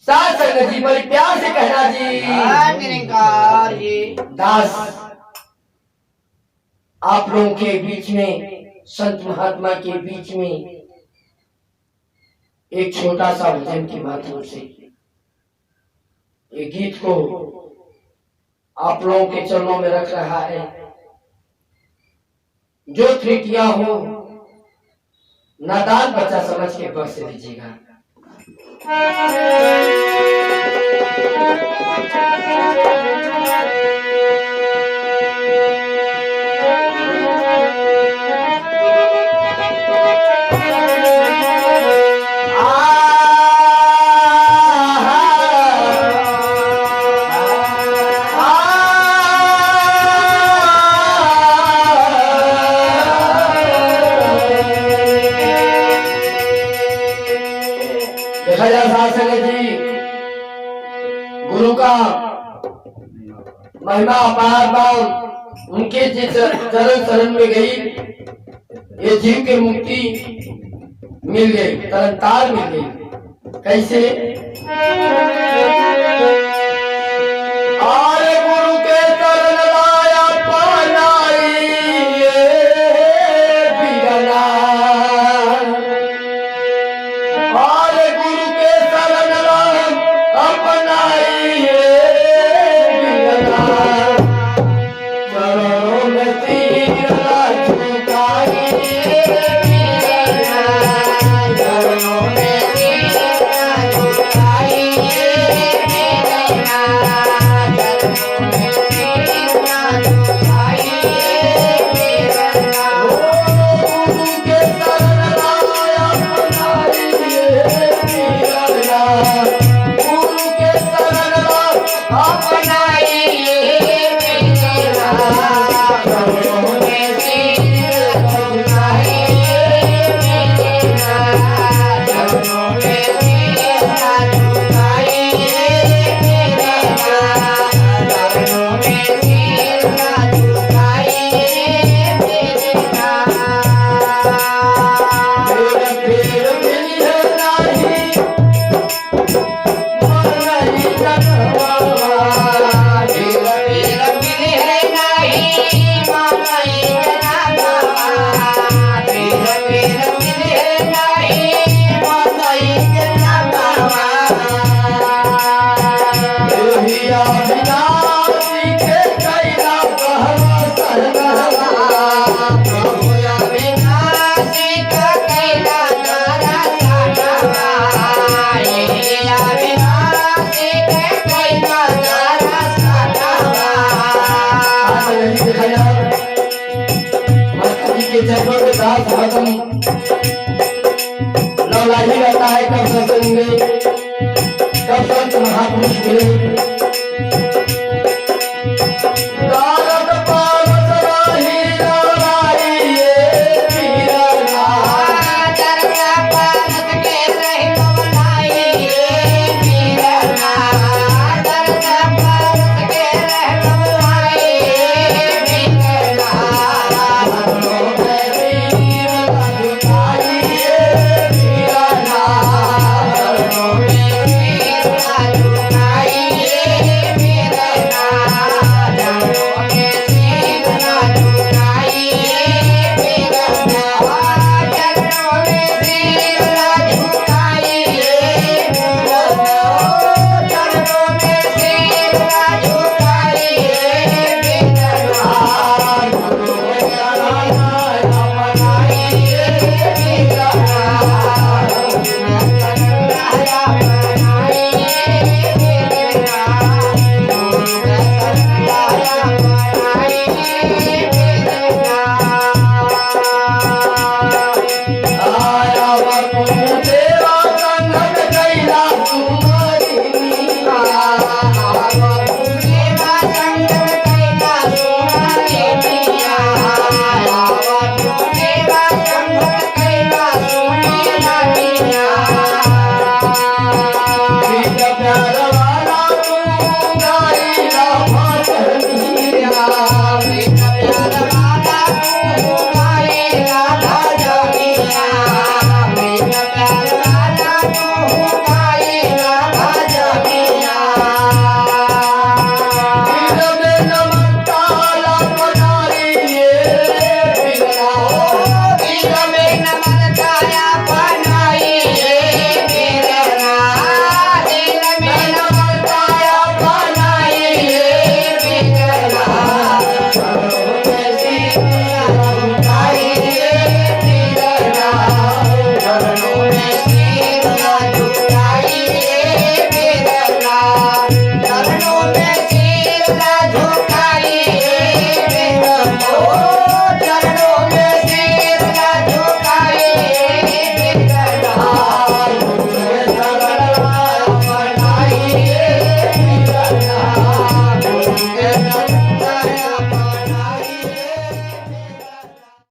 साथ संगत जी बड़ी प्यार से कहना जी। निरंकार जी। दास आप लोगों के बीच में, संत महात्मा के बीच में एक छोटा सा भजन के माध्यम से ये गीत को आप लोगों के चरणों में रख रहा है। जो त्रुटियां हो नादान बच्चा समझ के बख्श दीजिएगा। गुरु का महिमा अपार बार उनके जिस चरण शरण में गई ये जीव के मुक्ति मिल गई, तरनतार मिल गई। कैसे? आरे गुरु के चरण लाया पानाई बिगना, आरे गुरु के चरण लाया अपनाई लौलाही रहता है। कब सत्संग में, कब संत महापुरुष मिले,